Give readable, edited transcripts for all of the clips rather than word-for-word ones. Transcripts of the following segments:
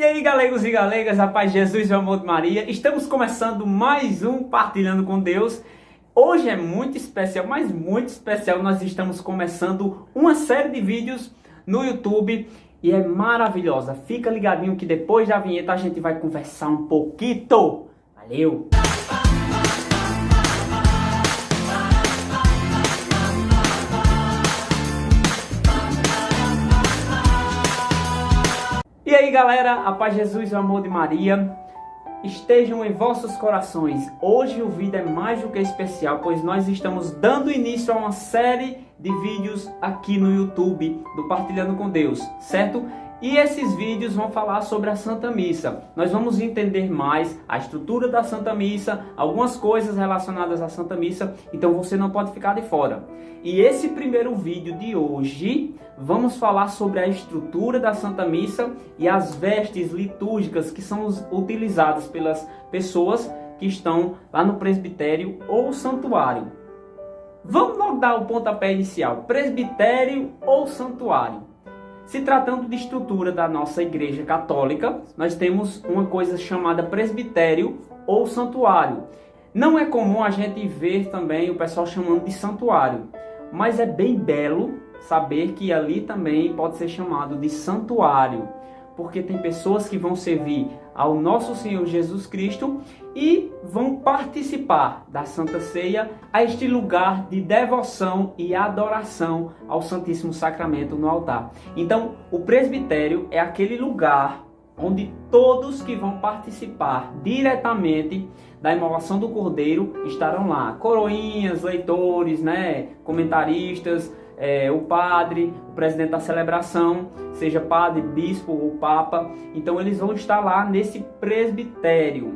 E aí, galegos e galegas, a paz de Jesus e o amor de Maria, estamos começando mais um Partilhando com Deus. Hoje é muito especial, mas muito especial, nós estamos começando uma série de vídeos no YouTube e é maravilhosa. Fica ligadinho que depois da vinheta a gente vai conversar um pouquinho. Valeu! E aí galera, a paz de Jesus e o amor de Maria estejam em vossos corações. Hoje o vídeo é mais do que especial, pois nós estamos dando início a uma série de vídeos aqui no YouTube do Partilhando com Deus, certo? E esses vídeos vão falar sobre a Santa Missa. Nós vamos entender mais a estrutura da Santa Missa, algumas coisas relacionadas à Santa Missa, então você não pode ficar de fora. E esse primeiro vídeo de hoje, vamos falar sobre a estrutura da Santa Missa e as vestes litúrgicas que são utilizadas pelas pessoas que estão lá no presbitério ou santuário. Vamos logo dar o pontapé inicial, presbitério ou santuário. Se tratando de estrutura da nossa Igreja Católica, nós temos uma coisa chamada presbitério ou santuário. Não é comum a gente ver também o pessoal chamando de santuário, mas é bem belo saber que ali também pode ser chamado de santuário, porque tem pessoas que vão servir ao nosso Senhor Jesus Cristo e vão participar da Santa Ceia a este lugar de devoção e adoração ao Santíssimo Sacramento no altar. Então, o presbitério é aquele lugar onde todos que vão participar diretamente da imolação do Cordeiro estarão lá. Coroinhas, leitores, comentaristas, o padre, o presidente da celebração, seja padre, bispo ou papa. Então eles vão estar lá nesse presbitério,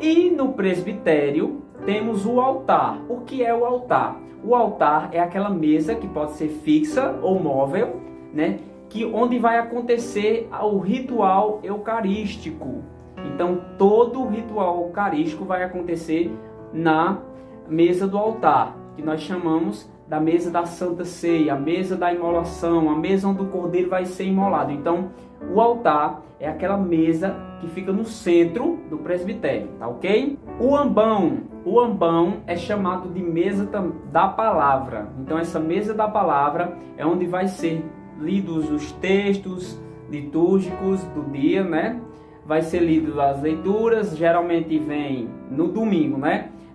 E no presbitério temos o altar. O que é o altar? O altar é aquela mesa que pode ser fixa ou móvel, onde vai acontecer o ritual eucarístico. Então todo o ritual eucarístico vai acontecer na mesa do altar, que nós chamamos da mesa da Santa Ceia, a mesa da imolação, a mesa onde o cordeiro vai ser imolado. Então, o altar é aquela mesa que fica no centro do presbitério, tá ok? O ambão é chamado de mesa da palavra. Então, essa mesa da palavra é onde vai ser lidos os textos litúrgicos do dia, Vai ser lido as leituras, geralmente vem no domingo,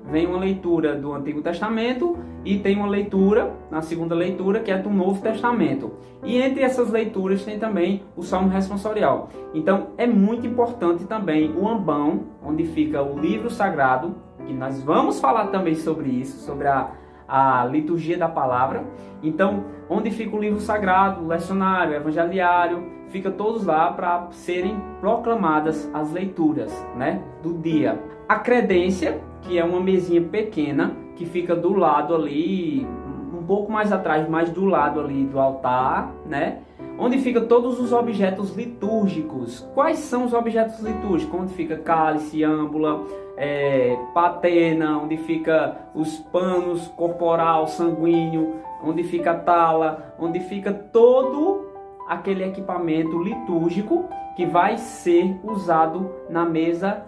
Vem uma leitura do Antigo Testamento e tem uma leitura, na segunda leitura, que é do Novo Testamento. E entre essas leituras tem também o Salmo Responsorial. Então é muito importante também o ambão, onde fica o livro sagrado, que nós vamos falar também sobre isso, sobre a liturgia da palavra. Então, onde fica o livro sagrado, o lecionário, o evangeliário, fica todos lá para serem proclamadas as leituras, do dia. A credência, que é uma mesinha pequena, que fica do lado ali, um pouco mais atrás, mas do lado ali do altar, Onde fica todos os objetos litúrgicos. Quais são os objetos litúrgicos? Onde fica cálice, âmbula, patena, onde fica os panos corporal, sanguíneo, onde fica a tala, onde fica todo aquele equipamento litúrgico que vai ser usado na mesa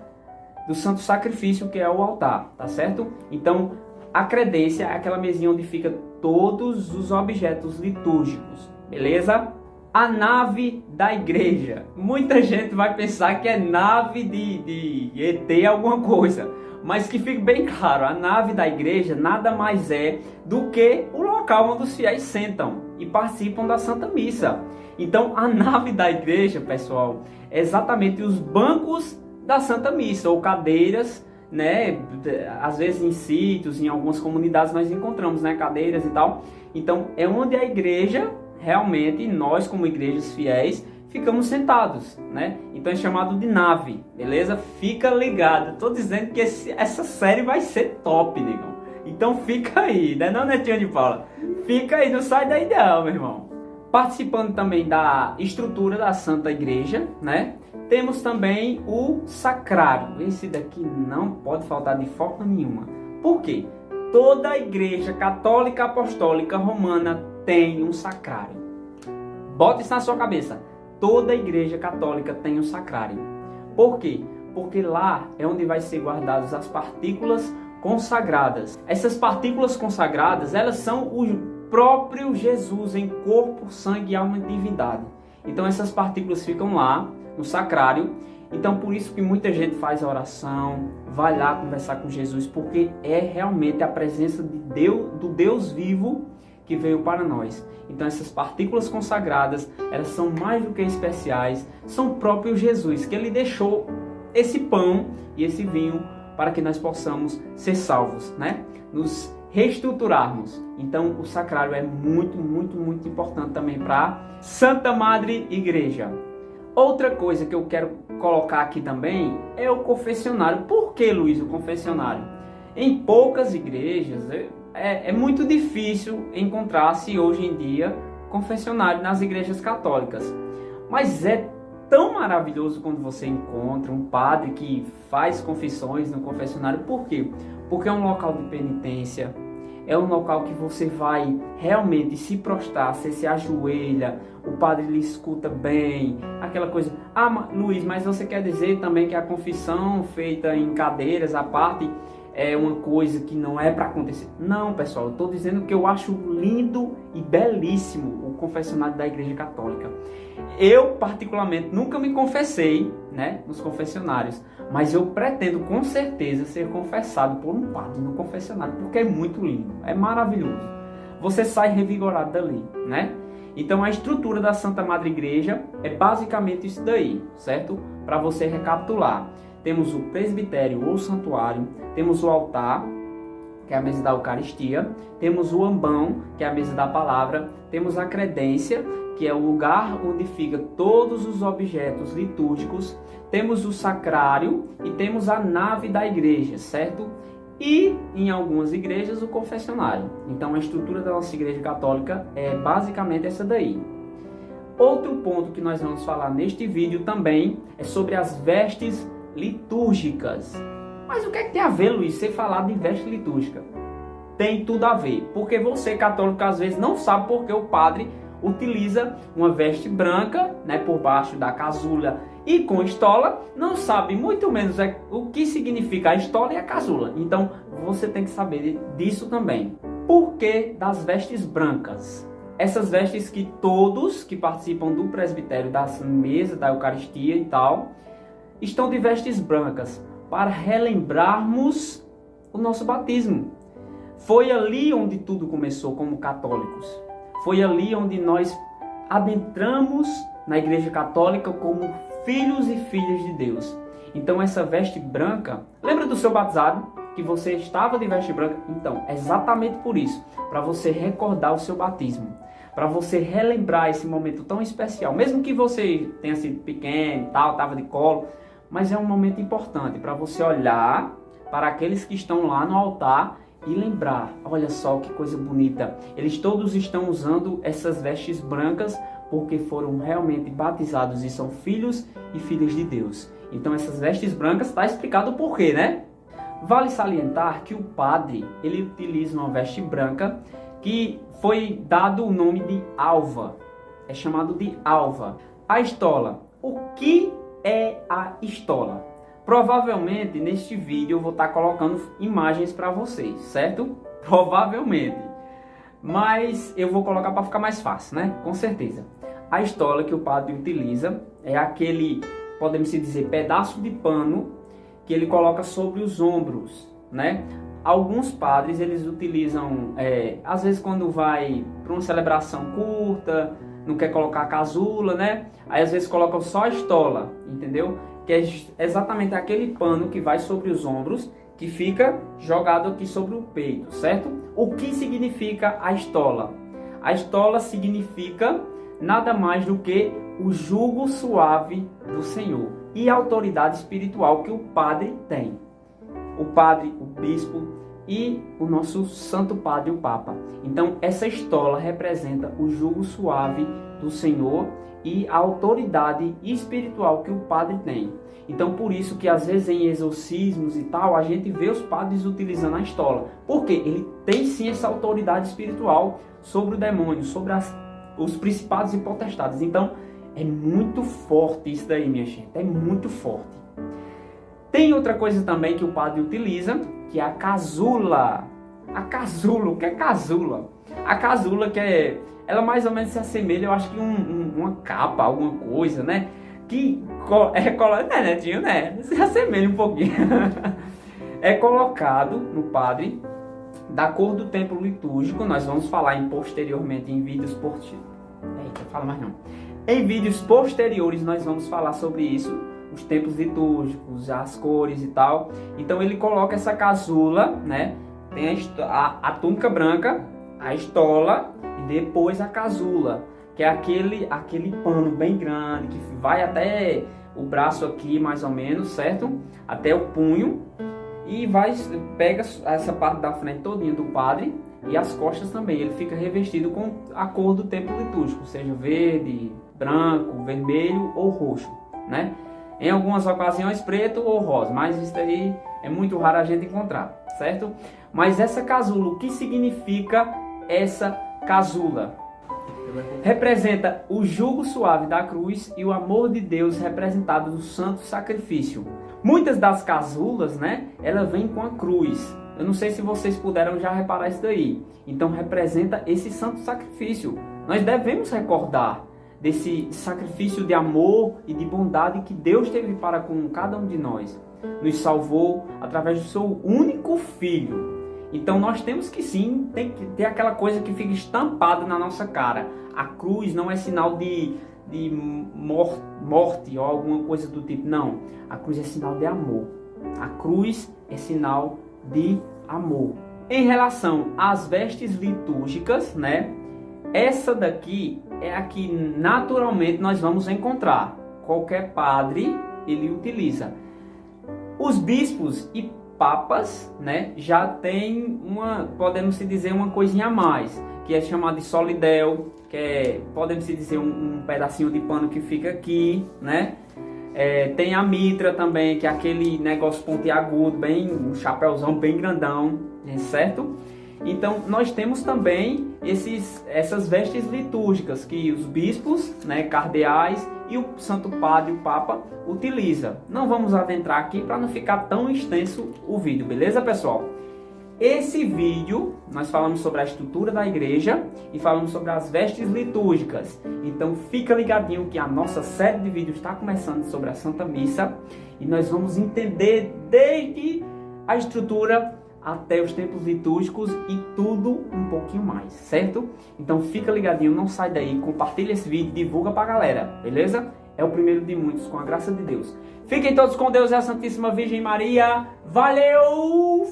do Santo Sacrifício, que é o altar, tá certo? Então, a credência é aquela mesinha onde fica todos os objetos litúrgicos, beleza? A nave da igreja. Muita gente vai pensar que é nave de ET alguma coisa, mas que fique bem claro, a nave da igreja nada mais é do que o local onde os fiéis sentam e participam da Santa Missa. Então, a nave da igreja, pessoal, é exatamente os bancos da Santa Missa, ou cadeiras, às vezes em sítios, em algumas comunidades nós encontramos, cadeiras e tal. Então é onde a igreja, realmente, nós como igrejas fiéis, ficamos sentados, Então é chamado de nave, beleza? Fica ligado, estou dizendo que essa série vai ser top, negão. Então fica aí, não, Netinho de Paula? Fica aí, não sai daí não, meu irmão. Participando também da estrutura da Santa Igreja, temos também o sacrário. Esse daqui não pode faltar de forma nenhuma. Por quê? Toda a Igreja Católica Apostólica Romana tem um sacrário. Bota isso na sua cabeça. toda a igreja católica tem um sacrário. Por quê? Porque lá é onde vai ser guardadas as partículas consagradas. Essas partículas consagradas, elas são o próprio Jesus em corpo, sangue, alma e divindade. Então essas partículas ficam lá no sacrário. Então por isso que muita gente faz a oração, vai lá conversar com Jesus, porque é realmente a presença de Deus, do Deus vivo, que veio para nós. Então essas partículas consagradas, elas são mais do que especiais, são o próprio Jesus, que ele deixou esse pão e esse vinho para que nós possamos ser salvos, né? Nos reestruturarmos. Então o sacrário é muito, muito, muito importante também para a Santa Madre Igreja. Outra coisa que eu quero colocar aqui também é o confessionário. Por que, Luiz, o confessionário? Em poucas igrejas é muito difícil encontrar-se hoje em dia confessionário nas igrejas católicas. Mas é tão maravilhoso quando você encontra um padre que faz confissões no confessionário. Por quê? Porque é um local de penitência, é um local que você vai realmente se prostrar, você se ajoelha, o padre lhe escuta bem, aquela coisa. Ah, Luiz, mas você quer dizer também que a confissão feita em cadeiras, à parte, é uma coisa que não é para acontecer? Não, pessoal, eu estou dizendo que eu acho lindo e belíssimo o confessionário da Igreja Católica. Eu, particularmente, nunca me confessei, né, nos confessionários, mas eu pretendo com certeza ser confessado por um padre no confessionário, porque é muito lindo, é maravilhoso. Você sai revigorado dali, né? Então a estrutura da Santa Madre Igreja é basicamente isso daí, certo? Para você recapitular. Temos o presbitério ou santuário, temos o altar, que é a mesa da Eucaristia, temos o ambão, que é a mesa da palavra, temos a credência, que é o lugar onde fica todos os objetos litúrgicos, temos o sacrário e temos a nave da igreja, certo? E em algumas igrejas o confessionário. Então a estrutura da nossa igreja católica é basicamente essa daí. Outro ponto que nós vamos falar neste vídeo também é sobre as vestes litúrgicas. Mas o que é que tem a ver, Luiz, você falar de veste litúrgica? Tem tudo a ver, porque você, católico, às vezes não sabe porque o padre utiliza uma veste branca, né, por baixo da casula e com estola, não sabe muito menos o que significa a estola e a casula. Então você tem que saber disso também. Por que das vestes brancas? Essas vestes que todos que participam do presbitério, das mesas da Eucaristia e tal, estão de vestes brancas, para relembrarmos o nosso batismo. Foi ali onde tudo começou como católicos. Foi ali onde nós adentramos na Igreja Católica como filhos e filhas de Deus. Então essa veste branca, lembra do seu batizado? Que você estava de veste branca? Então, é exatamente por isso, para você recordar o seu batismo, para você relembrar esse momento tão especial, mesmo que você tenha sido pequeno, tal, estava de colo, mas é um momento importante para você olhar para aqueles que estão lá no altar e lembrar, olha só que coisa bonita, eles todos estão usando essas vestes brancas porque foram realmente batizados e são filhos e filhas de Deus. Então essas vestes brancas, está explicado o porquê, né? Vale salientar que o padre, ele utiliza uma veste branca que foi dado o nome de alva, é chamado de alva. A estola, o que é a estola? Provavelmente neste vídeo eu vou estar colocando imagens para vocês, certo? Provavelmente. Mas eu vou colocar para ficar mais fácil, né? Com certeza. A estola que o padre utiliza é aquele, podemos dizer, pedaço de pano que ele coloca sobre os ombros, né? Alguns padres, eles utilizam, às vezes quando vai para uma celebração curta, não quer colocar a casula, né? Aí às vezes colocam só a estola, entendeu? Que é exatamente aquele pano que vai sobre os ombros, que fica jogado aqui sobre o peito, certo? O que significa a estola? A estola significa nada mais do que o jugo suave do Senhor e a autoridade espiritual que o padre tem. O padre, o bispo e o nosso Santo Padre, o Papa. Então, essa estola representa o jugo suave do Senhor e a autoridade espiritual que o padre tem. Então, por isso que às vezes em exorcismos e tal, a gente vê os padres utilizando a estola. Porque ele tem sim essa autoridade espiritual sobre o demônio, sobre os principados e potestades. Então, É muito forte isso daí, minha gente, é muito forte. Tem outra coisa também que o padre utiliza, que é a casula. A casula, o que é casula? A casula ela mais ou menos se assemelha, eu acho que uma capa, alguma coisa, né? Que né, Netinho, né? Se assemelha um pouquinho. É colocado no padre, da cor do templo litúrgico. Nós vamos falar posteriormente em vídeos Em vídeos posteriores nós vamos falar sobre isso, os templos litúrgicos, as cores e tal. Então ele coloca essa casula, né? Tem a túnica branca, a estola e depois a casula, que é aquele pano bem grande que vai até o braço aqui mais ou menos, certo? Até o punho, e pega essa parte da frente todinha do padre e as costas também. Ele fica revestido com a cor do templo litúrgico, seja verde, branco, vermelho ou roxo, né? Em algumas ocasiões preto ou rosa, mas isso aí é muito raro a gente encontrar, certo? Mas essa casula, o que significa essa casula? Representa o jugo suave da cruz e o amor de Deus representado no santo sacrifício. Muitas das casulas, né, ela vem com a cruz. Eu não sei se vocês puderam já reparar isso daí. Então representa esse santo sacrifício. Nós devemos recordar desse sacrifício de amor e de bondade que Deus teve para com cada um de nós. Nos salvou através do seu único filho. Então nós temos que sim, tem que ter aquela coisa que fica estampada na nossa cara. A cruz não é sinal de morte ou alguma coisa do tipo, não. A cruz é sinal de amor. A cruz é sinal de amor. Em relação às vestes litúrgicas, né? Essa daqui é a que naturalmente nós vamos encontrar. Qualquer padre ele utiliza. Os bispos e papas, né, já tem podemos se dizer, uma coisinha a mais, que é chamado de solidel, que podemos se dizer um pedacinho de pano que fica aqui, né? Tem a mitra também, que é aquele negócio pontiagudo, um chapéuzão bem grandão, certo? Então nós temos também essas vestes litúrgicas que os bispos, né, cardeais e o Santo Padre, o Papa, utiliza. Não vamos adentrar aqui para não ficar tão extenso o vídeo, beleza, pessoal? Esse vídeo nós falamos sobre a estrutura da igreja e falamos sobre as vestes litúrgicas. Então fica ligadinho que a nossa série de vídeos está começando sobre a Santa Missa e nós vamos entender desde a estrutura até os templos litúrgicos e tudo um pouquinho mais, certo? Então fica ligadinho, não sai daí, compartilha esse vídeo, divulga pra galera, beleza? É o primeiro de muitos, com a graça de Deus. Fiquem todos com Deus e a Santíssima Virgem Maria. Valeu!